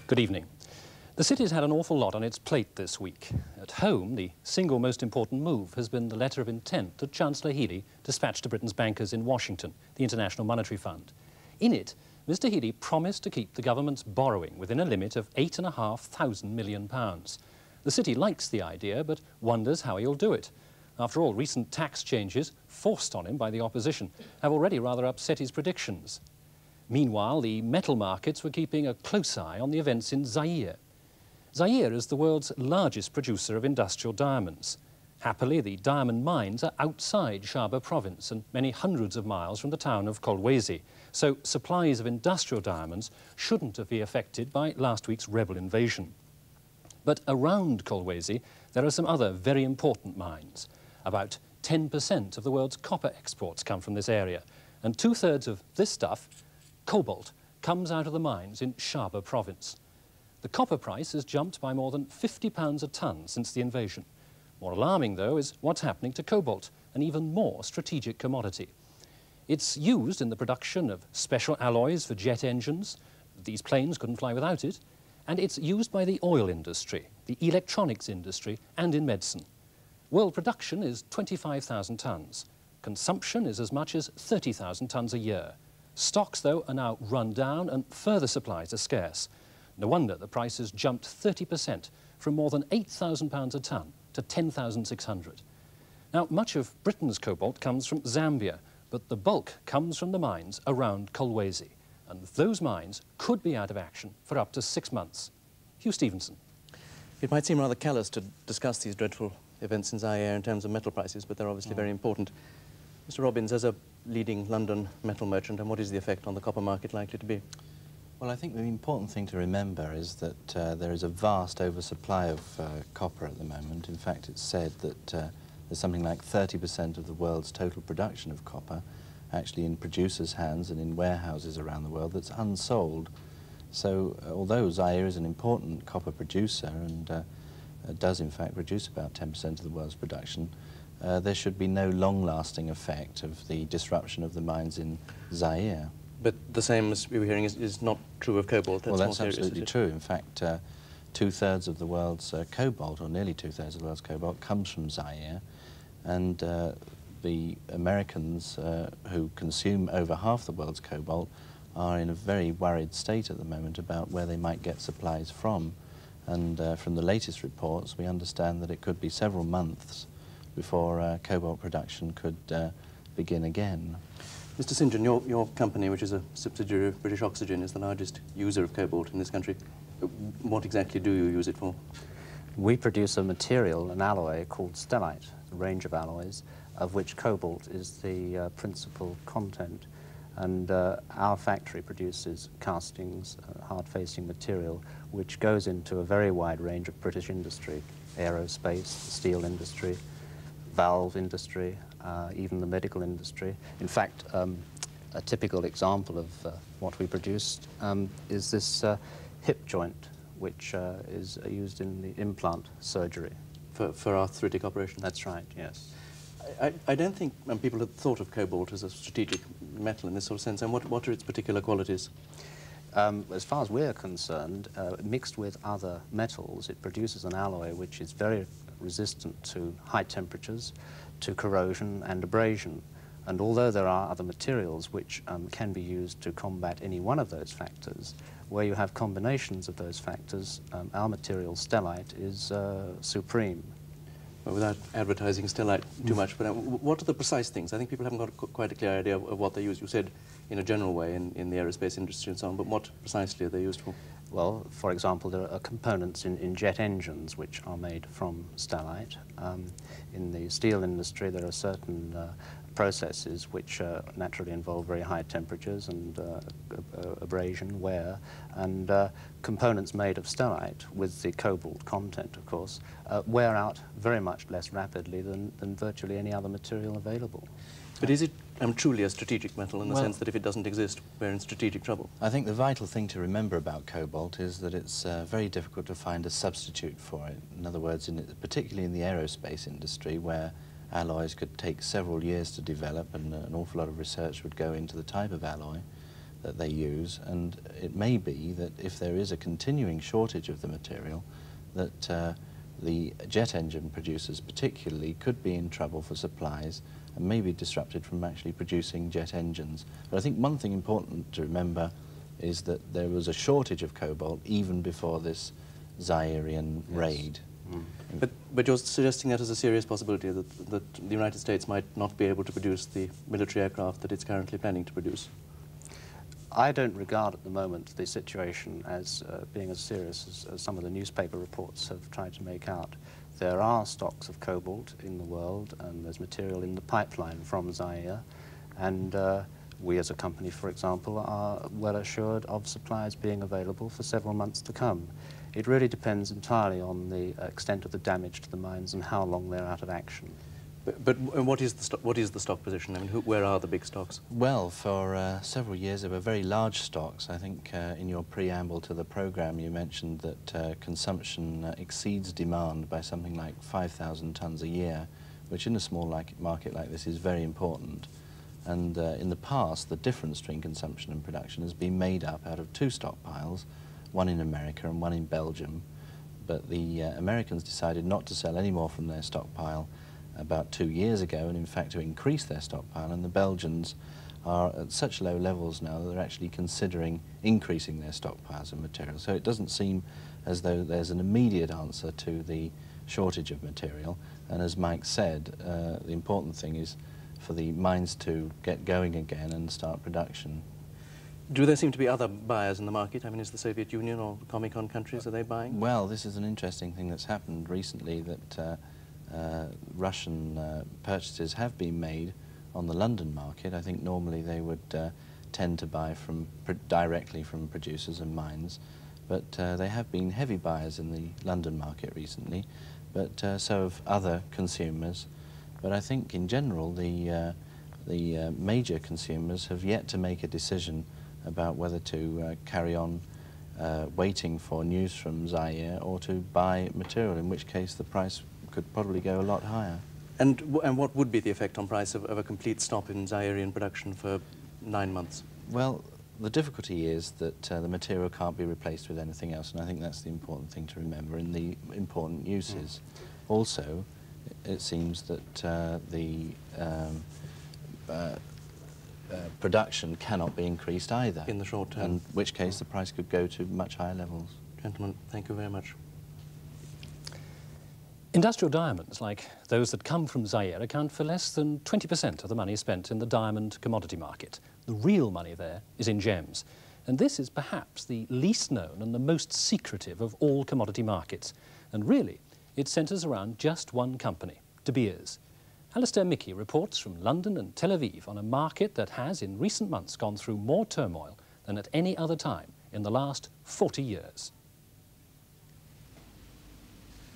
Good evening. The city's had an awful lot on its plate this week. At home, the single most important move has been the letter of intent that Chancellor Healey dispatched to Britain's bankers in Washington, the International Monetary Fund. In it, Mr. Healey promised to keep the government's borrowing within a limit of £8,500 million. The city likes the idea, but wonders how he'll do it. After all, recent tax changes, forced on him by the opposition, have already rather upset his predictions. Meanwhile, the metal markets were keeping a close eye on the events in Zaire. Zaire is the world's largest producer of industrial diamonds. Happily, the diamond mines are outside Shaba province and many hundreds of miles from the town of Kolwezi, so supplies of industrial diamonds shouldn't be affected by last week's rebel invasion. But around Kolwezi, there are some other very important mines. About 10% of the world's copper exports come from this area, and two-thirds of this stuff, cobalt, comes out of the mines in Shaba province. The copper price has jumped by more than £50 a tonne since the invasion. More alarming, though, is what's happening to cobalt, an even more strategic commodity. It's used in the production of special alloys for jet engines. These planes couldn't fly without it. And it's used by the oil industry, the electronics industry, and in medicine. World production is 25,000 tonnes. Consumption is as much as 30,000 tonnes a year. Stocks, though, are now run down and further supplies are scarce. No wonder the price has jumped 30% from more than £8,000 a tonne to 10,600. Now, much of Britain's cobalt comes from Zambia, but the bulk comes from the mines around Kolwezi. And those mines could be out of action for up to 6 months. Hugh Stevenson. It might seem rather callous to discuss these dreadful events in Zaire in terms of metal prices, but they're obviously very important. Mr. Robbins, as a leading London metal merchant, and what is the effect on the copper market likely to be? Well, I think the important thing to remember is that there is a vast oversupply of copper at the moment. In fact, it's said that there's something like 30% of the world's total production of copper actually in producers' hands and in warehouses around the world that's unsold. So although Zaire is an important copper producer and does in fact produce about 10% of the world's production, there should be no long-lasting effect of the disruption of the mines in Zaire. But the same, as we were hearing, is not true of cobalt. Well, that's absolutely true. In fact, two-thirds of the world's cobalt, or nearly two-thirds of the world's cobalt, comes from Zaire. And the Americans, who consume over half the world's cobalt, are in a very worried state at the moment about where they might get supplies from. And from the latest reports, we understand that it could be several months before cobalt production could begin again. Mr. St. John, your company, which is a subsidiary of British Oxygen, is the largest user of cobalt in this country. What exactly do you use it for? We produce a material, an alloy called stellite, a range of alloys, of which cobalt is the principal content. And our factory produces castings, hard-facing material, which goes into a very wide range of British industry: aerospace, steel industry, valve industry, even the medical industry. In fact, a typical example of what we produced is this hip joint, which is used in the implant surgery. For arthritic operation? That's right, yes. I don't think people had thought of cobalt as a strategic metal in this sort of sense. And what are its particular qualities? As far as we're concerned, mixed with other metals, it produces an alloy which is very resistant to high temperatures, to corrosion and abrasion. And although there are other materials which can be used to combat any one of those factors, where you have combinations of those factors, our material, stellite, is supreme. Well, without advertising stellite too much, but what are the precise things? I think people haven't got quite a clear idea of what they use. You said in a general way in the aerospace industry and so on, but what precisely are they used for? Well, for example, there are components in jet engines which are made from stellite. In the steel industry, there are certain processes which naturally involve very high temperatures and abrasion, wear, and components made of stellite with the cobalt content, of course, wear out very much less rapidly than virtually any other material available. But is it truly a strategic metal in the sense that if it doesn't exist, we're in strategic trouble? I think the vital thing to remember about cobalt is that it's very difficult to find a substitute for it. In other words, particularly in the aerospace industry, where alloys could take several years to develop and an awful lot of research would go into the type of alloy, that they use, and it may be that if there is a continuing shortage of the material, that the jet engine producers particularly could be in trouble for supplies and may be disrupted from actually producing jet engines. But I think one thing important to remember is that there was a shortage of cobalt even before this Zairian raid. But you're suggesting that as a serious possibility, that the United States might not be able to produce the military aircraft that it's currently planning to produce? I don't regard at the moment the situation as being as serious as some of the newspaper reports have tried to make out. There are stocks of cobalt in the world, and there's material in the pipeline from Zaire, and we as a company, for example, are well assured of supplies being available for several months to come. It really depends entirely on the extent of the damage to the mines and how long they're out of action. But what is the stock position? I mean, where are the big stocks? Well, for several years there were very large stocks. I think in your preamble to the programme you mentioned that consumption exceeds demand by something like 5,000 tonnes a year, which in a small market like this is very important. And in the past, the difference between consumption and production has been made up out of two stockpiles, one in America and one in Belgium. But the Americans decided not to sell any more from their stockpile about 2 years ago, and in fact to increase their stockpile, and the Belgians are at such low levels now that they're actually considering increasing their stockpiles of material. So it doesn't seem as though there's an immediate answer to the shortage of material, and as Mike said, the important thing is for the mines to get going again and start production. Do there seem to be other buyers in the market? I mean, is the Soviet Union or Comecon countries, are they buying? Well, this is an interesting thing that's happened recently, that Russian purchases have been made on the London market. I think normally they would tend to buy directly from producers and mines, but they have been heavy buyers in the London market recently, but so have other consumers. But I think in general the major consumers have yet to make a decision about whether to carry on waiting for news from Zaire or to buy material, in which case the price could probably go a lot higher. And what would be the effect on price of a complete stop in Zairian production for 9 months? Well, the difficulty is that the material can't be replaced with anything else, and I think that's the important thing to remember in the important uses. Also, it seems that the production cannot be increased either. In the short term. In which case the price could go to much higher levels. Gentlemen, thank you very much. Industrial diamonds, like those that come from Zaire, account for less than 20% of the money spent in the diamond commodity market. The real money there is in gems. And this is perhaps the least known and the most secretive of all commodity markets. And really, it centres around just one company, De Beers. Alistair Mickey reports from London and Tel Aviv on a market that has, in recent months, gone through more turmoil than at any other time in the last 40 years.